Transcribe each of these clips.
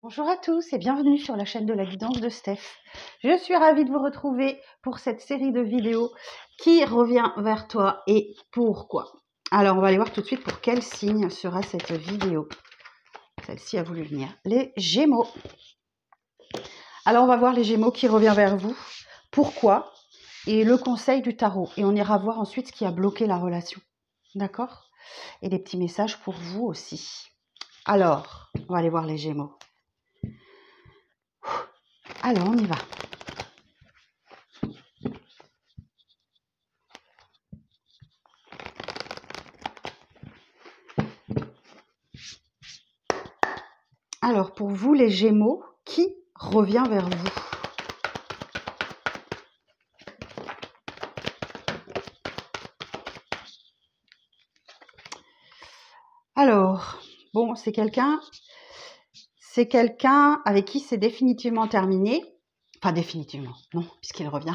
Bonjour à tous et bienvenue sur la chaîne de la guidance de Steph. Je suis ravie de vous retrouver pour cette série de vidéos qui revient vers toi et pourquoi. Alors on va aller voir tout de suite pour quel signe sera cette vidéo. Celle-ci a voulu venir. Les Gémeaux. Alors on va voir les Gémeaux qui revient vers vous. Pourquoi? Et le conseil du tarot. Et on ira voir ensuite ce qui a bloqué la relation. D'accord? Et des petits messages pour vous aussi. Alors, on va aller voir les Gémeaux. Alors, on y va. Alors, pour vous, les Gémeaux, qui revient vers vous? Alors, bon, c'est quelqu'un avec qui c'est définitivement terminé. Enfin, définitivement, non, puisqu'il revient.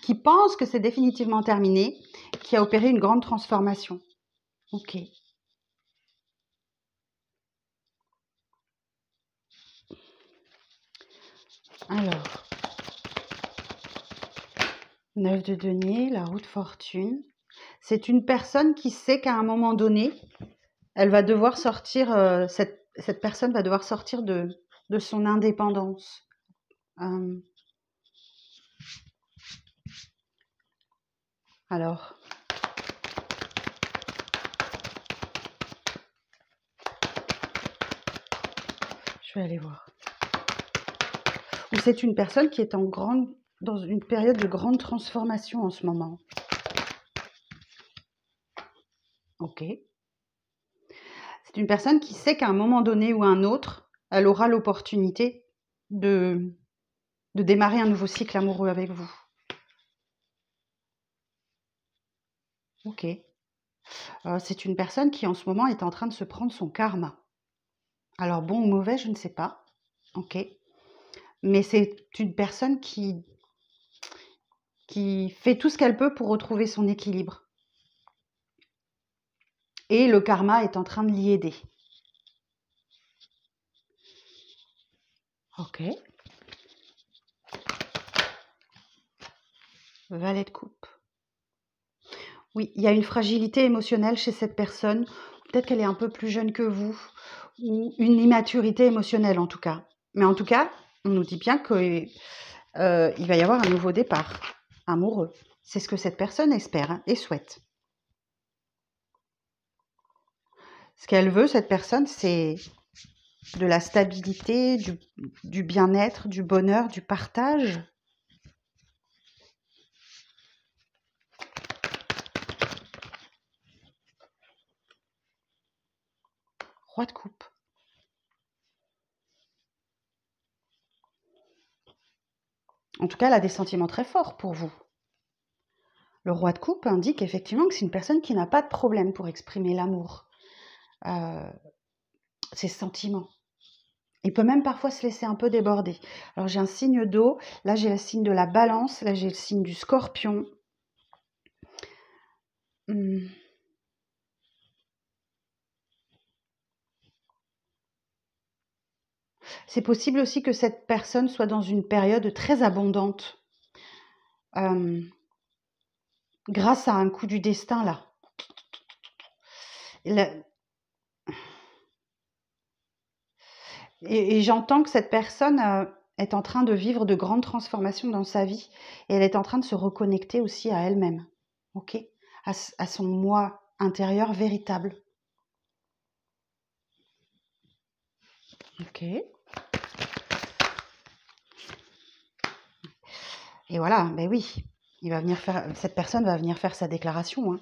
Qui pense que c'est définitivement terminé, qui a opéré une grande transformation. Ok. Alors, 9 de denier, la roue de fortune. C'est une personne qui sait qu'à un moment donné, elle va devoir sortir, cette personne va devoir sortir de son indépendance. Alors, je vais aller voir. Ou c'est une personne qui est dans une période de grande transformation en ce moment. Ok. C'est une personne qui sait qu'à un moment donné ou un autre, elle aura l'opportunité de démarrer un nouveau cycle amoureux avec vous. Ok. C'est une personne qui en ce moment est en train de se prendre son karma. Alors bon ou mauvais, je ne sais pas. Ok. Mais c'est une personne qui fait tout ce qu'elle peut pour retrouver son équilibre. Et le karma est en train de l'y aider. Ok. Valet de coupe. Oui, il y a une fragilité émotionnelle chez cette personne. Peut-être qu'elle est un peu plus jeune que vous, ou une immaturité émotionnelle en tout cas. Mais en tout cas, on nous dit bien qu'il va y avoir un nouveau départ amoureux. C'est ce que cette personne espère et souhaite. Ce qu'elle veut, cette personne, c'est de la stabilité, du bien-être, du bonheur, du partage. Roi de coupe. En tout cas, elle a des sentiments très forts pour vous. Le roi de coupe indique effectivement que c'est une personne qui n'a pas de problème pour exprimer l'amour, ses sentiments. Il peut même parfois se laisser un peu déborder. Alors j'ai un signe d'eau, là j'ai le signe de la balance, là j'ai le signe du scorpion. C'est possible aussi que cette personne soit dans une période très abondante. Grâce à un coup du destin là. Et j'entends que cette personne est en train de vivre de grandes transformations dans sa vie. Et elle est en train de se reconnecter aussi à elle-même. Ok, à son moi intérieur véritable. Ok. Et voilà, ben oui, cette personne va venir faire sa déclaration. Hein.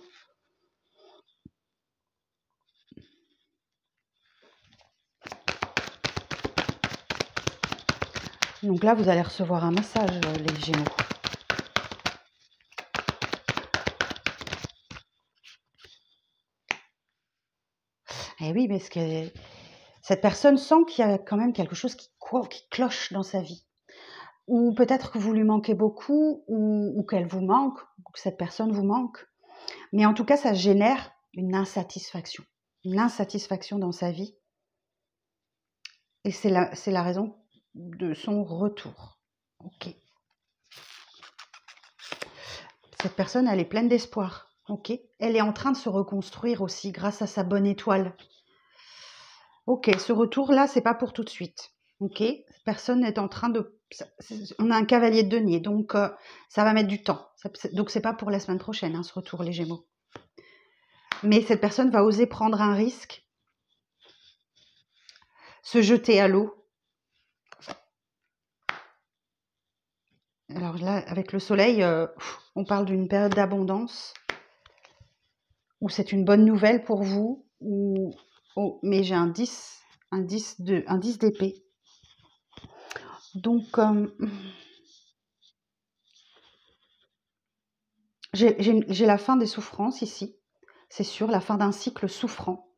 Donc là, vous allez recevoir un message, les Gémeaux. Eh oui, parce que cette personne sent qu'il y a quand même quelque chose qui cloche dans sa vie. Ou peut-être que vous lui manquez beaucoup, ou qu'elle vous manque, ou que cette personne vous manque. Mais en tout cas, ça génère une insatisfaction dans sa vie. Et c'est la raison de son retour. Ok. Cette personne, elle est pleine d'espoir. Ok. Elle est en train de se reconstruire aussi grâce à sa bonne étoile. Ok, ce retour-là, c'est pas pour tout de suite. Ok. Cette personne est en train de... On a un cavalier de denier, donc ça va mettre du temps. Donc c'est pas pour la semaine prochaine, hein, ce retour, les Gémeaux. Mais cette personne va oser prendre un risque, se jeter à l'eau. Alors là, avec le soleil, on parle d'une période d'abondance, où c'est une bonne nouvelle pour vous, oh, mais j'ai un 10 d'épée. Donc, j'ai la fin des souffrances ici, c'est sûr, la fin d'un cycle souffrant,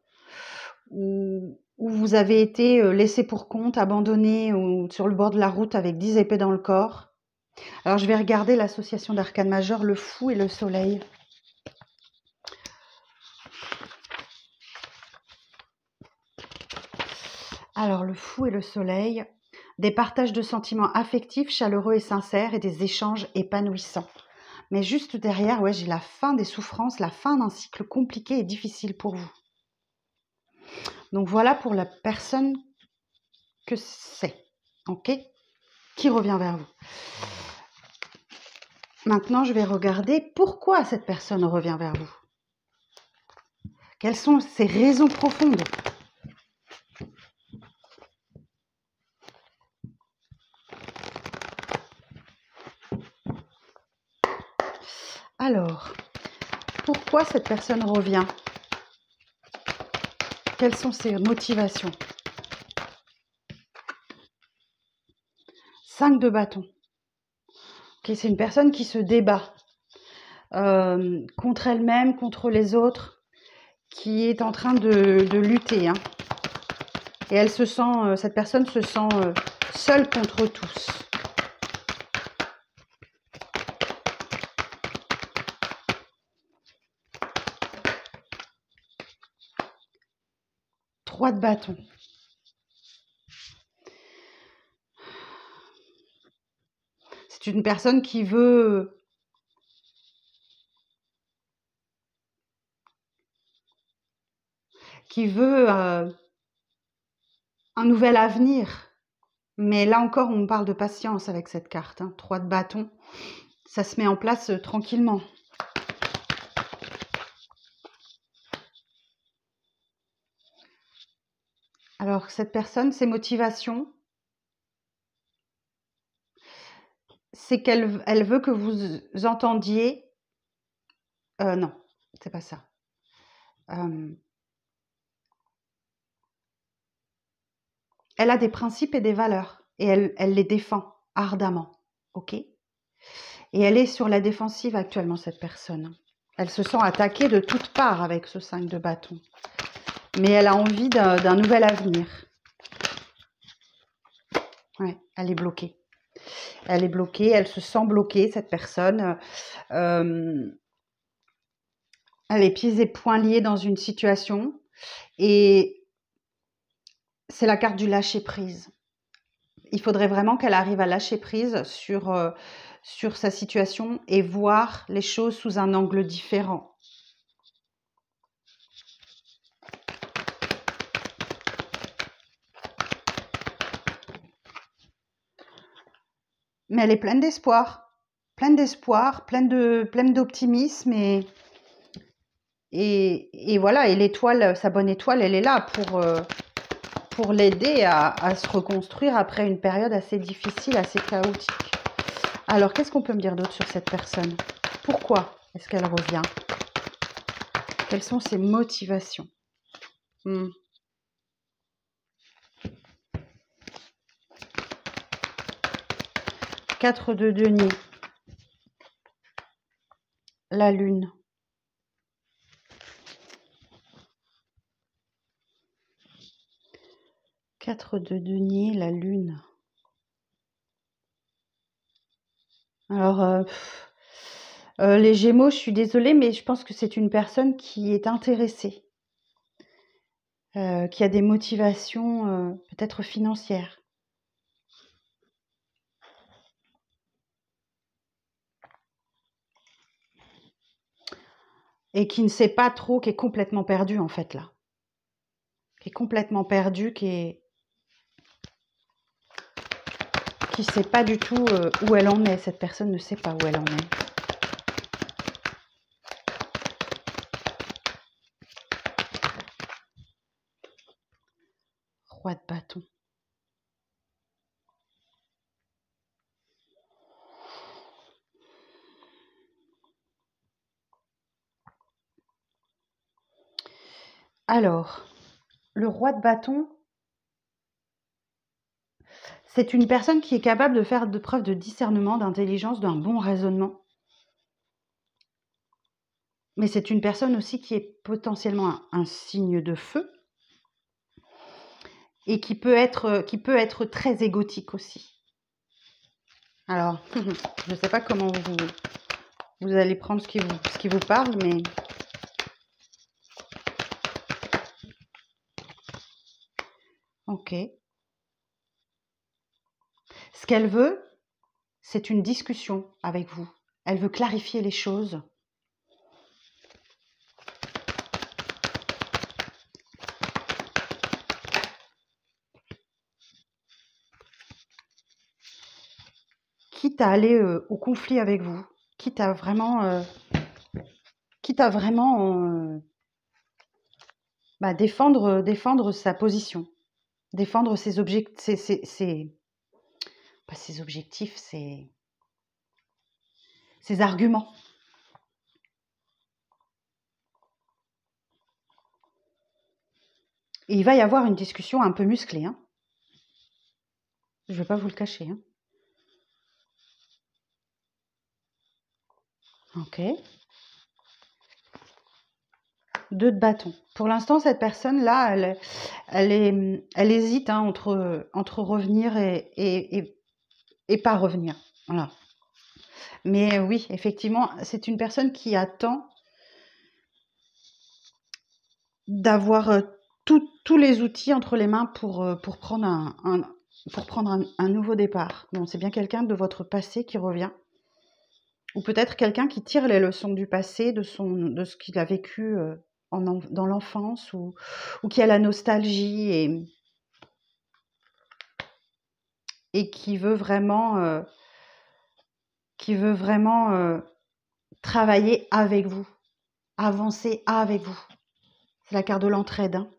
où vous avez été laissé pour compte, abandonné ou sur le bord de la route avec 10 épées dans le corps. Alors, je vais regarder l'association d'arcanes majeures, le fou et le soleil. Alors, le fou et le soleil, des partages de sentiments affectifs, chaleureux et sincères et des échanges épanouissants. Mais juste derrière, ouais, j'ai la fin des souffrances, la fin d'un cycle compliqué et difficile pour vous. Donc voilà pour la personne que c'est, ok, qui revient vers vous. Maintenant, je vais regarder pourquoi cette personne revient vers vous. Quelles sont ses raisons profondes? Alors, pourquoi cette personne revient? Quelles sont ses motivations? 5 de bâton. Okay, c'est une personne qui se débat contre elle-même, contre les autres, qui est en train de lutter. Hein. Et elle se sent, cette personne se sent seule contre tous. Trois de bâton. C'est une personne qui veut un nouvel avenir. Mais là encore, on parle de patience avec cette carte. Hein. 3 de bâton, ça se met en place tranquillement. Alors, cette personne, ses motivations, c'est qu'elle veut que vous entendiez... non, c'est pas ça. Elle a des principes et des valeurs et elle les défend ardemment, ok? Et elle est sur la défensive actuellement, cette personne. Elle se sent attaquée de toutes parts avec ce 5 de bâton. Mais elle a envie d'un nouvel avenir. Ouais, elle est bloquée. Elle est bloquée, elle se sent bloquée, cette personne. Elle est pieds et poings liés dans une situation. Et c'est la carte du lâcher-prise. Il faudrait vraiment qu'elle arrive à lâcher prise sur sa situation et voir les choses sous un angle différent. Mais elle est pleine d'espoir, pleine d'optimisme et voilà. Et l'étoile, sa bonne étoile, elle est là pour l'aider à se reconstruire après une période assez difficile, assez chaotique. Alors, qu'est-ce qu'on peut me dire d'autre sur cette personne? Pourquoi est-ce qu'elle revient? Quelles sont ses motivations? 4 de denier. La lune. Quatre de denier, la lune. Alors, les Gémeaux, je suis désolée, mais je pense que c'est une personne qui est intéressée. qui a des motivations peut-être financières. Et qui ne sait pas trop, qui est complètement perdu en fait là. Qui est complètement perdu, qui sait pas du tout où elle en est. Cette personne ne sait pas où elle en est. Roi de bâton. Alors, le roi de bâton, c'est une personne qui est capable de faire de preuve de discernement, d'intelligence, d'un bon raisonnement. Mais c'est une personne aussi qui est potentiellement un signe de feu et qui peut être très égotique aussi. Alors, je ne sais pas comment vous allez prendre ce qui vous parle, mais... Ok. Ce qu'elle veut, c'est une discussion avec vous. Elle veut clarifier les choses. Quitte à aller au conflit avec vous, quitte à vraiment défendre sa position, défendre ses objectifs, pas ses objectifs, ses arguments. Et il va y avoir une discussion un peu musclée, hein. Je ne vais pas vous le cacher, hein. Ok. 2 de bâton. Pour l'instant, cette personne-là, elle hésite hein, entre revenir et pas revenir. Voilà. Mais oui, effectivement, c'est une personne qui attend d'avoir tous les outils entre les mains pour prendre un nouveau départ. Bon, c'est bien quelqu'un de votre passé qui revient. Ou peut-être quelqu'un qui tire les leçons du passé, de ce qu'il a vécu dans l'enfance, ou qui a la nostalgie et qui veut vraiment travailler avec vous, avancer avec vous. C'est la carte de l'entraide, hein.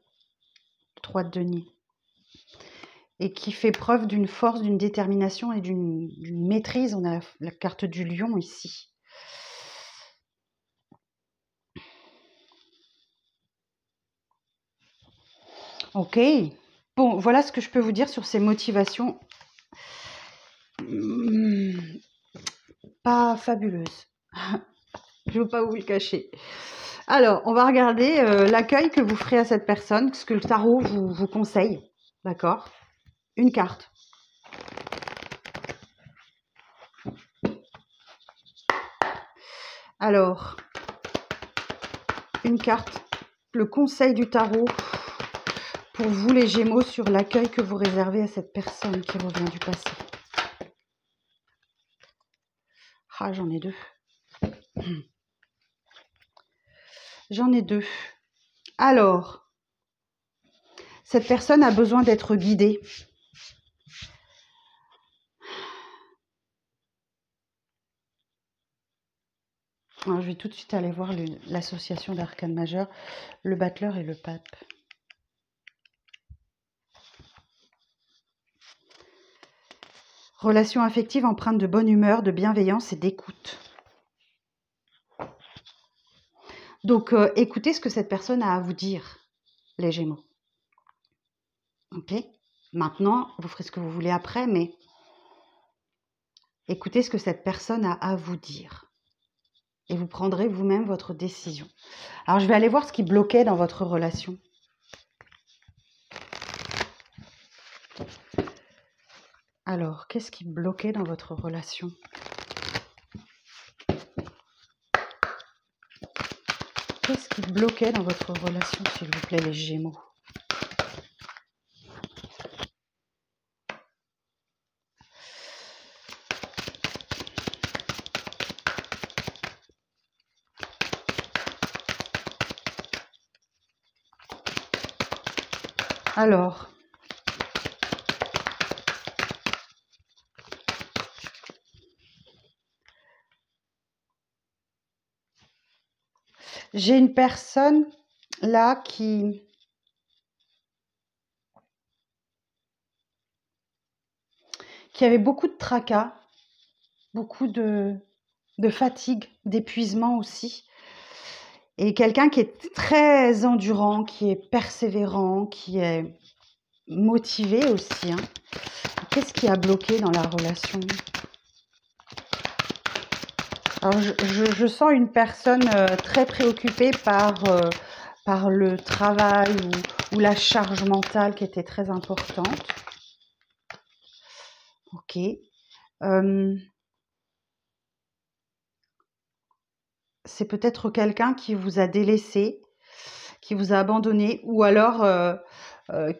3 de denier. Et qui fait preuve d'une force, d'une détermination et d'une maîtrise. On a la carte du lion ici. Ok. Bon, voilà ce que je peux vous dire sur ces motivations. Pas fabuleuses. Je ne veux pas vous le cacher. Alors, on va regarder l'accueil que vous ferez à cette personne, ce que le tarot vous conseille. D'accord ? Une carte. Alors, une carte. Le conseil du tarot pour vous les Gémeaux sur l'accueil que vous réservez à cette personne qui revient du passé. Ah, j'en ai 2. J'en ai 2. Alors, cette personne a besoin d'être guidée. Alors, je vais tout de suite aller voir l'association d'arcanes majeures, le battleur et le pape. Relation affective empreinte de bonne humeur, de bienveillance et d'écoute. Donc, écoutez ce que cette personne a à vous dire, les Gémeaux. Ok ? Maintenant, vous ferez ce que vous voulez après, mais écoutez ce que cette personne a à vous dire. Et vous prendrez vous-même votre décision. Alors, je vais aller voir ce qui bloquait dans votre relation. Alors, qu'est-ce qui bloquait dans votre relation ? Qu'est-ce qui bloquait dans votre relation, s'il vous plaît, les Gémeaux ? Alors, j'ai une personne là qui avait beaucoup de tracas, beaucoup de fatigue, d'épuisement aussi. Et quelqu'un qui est très endurant, qui est persévérant, qui est motivé aussi. Hein. Qu'est-ce qui a bloqué dans la relation? Alors, je sens une personne très préoccupée par le travail ou la charge mentale qui était très importante. Ok. C'est peut-être quelqu'un qui vous a délaissé, qui vous a abandonné, ou alors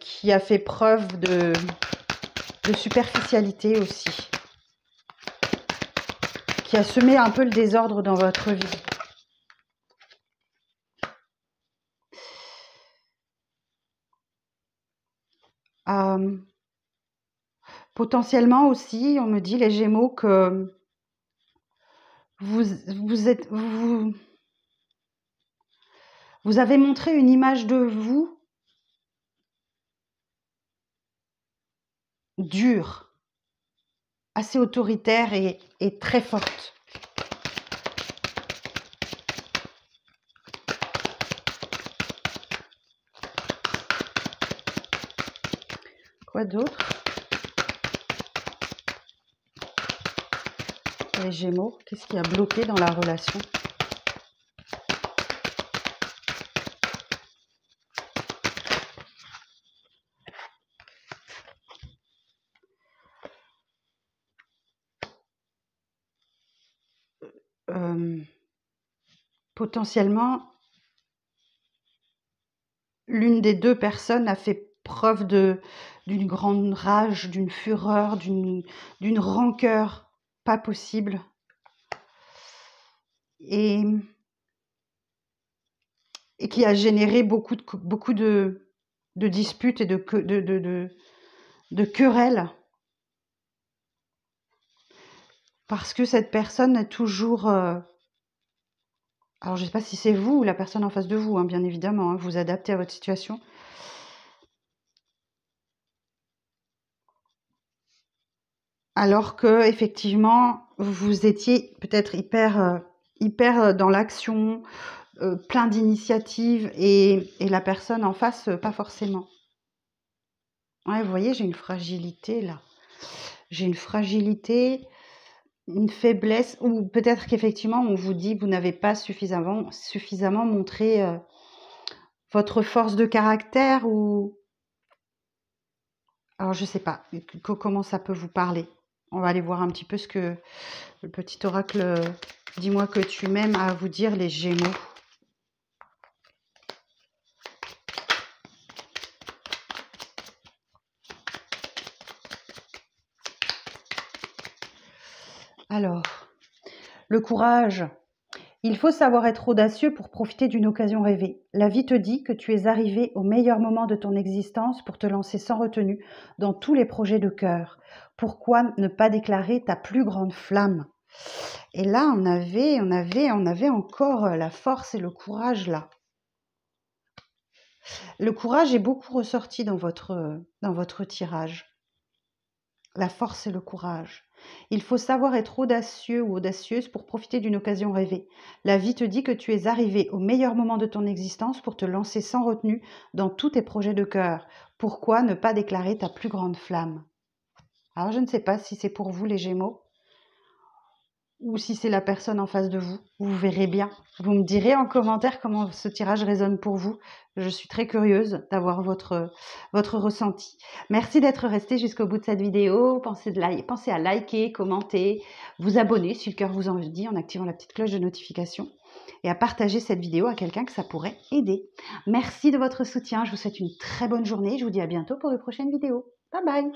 qui a fait preuve de superficialité aussi, qui a semé un peu le désordre dans votre vie. Potentiellement aussi, on me dit les Gémeaux que vous avez montré une image de vous dure, assez autoritaire et très forte. Quoi d'autre? Les Gémeaux, qu'est-ce qui a bloqué dans la relation? Potentiellement, l'une des deux personnes a fait preuve d'une grande rage, d'une fureur, d'une rancœur pas possible. Et qui a généré beaucoup de disputes et de querelles. Parce que cette personne est toujours... alors, je ne sais pas si c'est vous ou la personne en face de vous, hein, bien évidemment. Hein, vous adaptez à votre situation. Alors que, effectivement, vous étiez peut-être hyper dans l'action, plein d'initiatives, et la personne en face, pas forcément. Ouais, vous voyez, j'ai une fragilité là. J'ai une fragilité, une faiblesse, ou peut-être qu'effectivement, on vous dit que vous n'avez pas suffisamment montré votre force de caractère, ou... Alors, je sais pas comment ça peut vous parler. On va aller voir un petit peu ce que le petit oracle Dis-moi que tu m'aimes a à vous dire, les Gémeaux. Alors, le courage. Il faut savoir être audacieux pour profiter d'une occasion rêvée. La vie te dit que tu es arrivé au meilleur moment de ton existence pour te lancer sans retenue dans tous les projets de cœur. Pourquoi ne pas déclarer ta plus grande flamme? Et là, on avait encore la force et le courage là. Le courage est beaucoup ressorti dans votre tirage. La force et le courage. Il faut savoir être audacieux ou audacieuse pour profiter d'une occasion rêvée. La vie te dit que tu es arrivé au meilleur moment de ton existence pour te lancer sans retenue dans tous tes projets de cœur. Pourquoi ne pas déclarer ta plus grande flamme? Alors, je ne sais pas si c'est pour vous, les Gémeaux, ou si c'est la personne en face de vous. Vous verrez bien. Vous me direz en commentaire comment ce tirage résonne pour vous. Je suis très curieuse d'avoir votre ressenti. Merci d'être resté jusqu'au bout de cette vidéo. Pensez à liker, commenter, vous abonner si le cœur vous en dit en activant la petite cloche de notification et à partager cette vidéo à quelqu'un que ça pourrait aider. Merci de votre soutien. Je vous souhaite une très bonne journée. Je vous dis à bientôt pour de prochaines vidéos. Bye bye!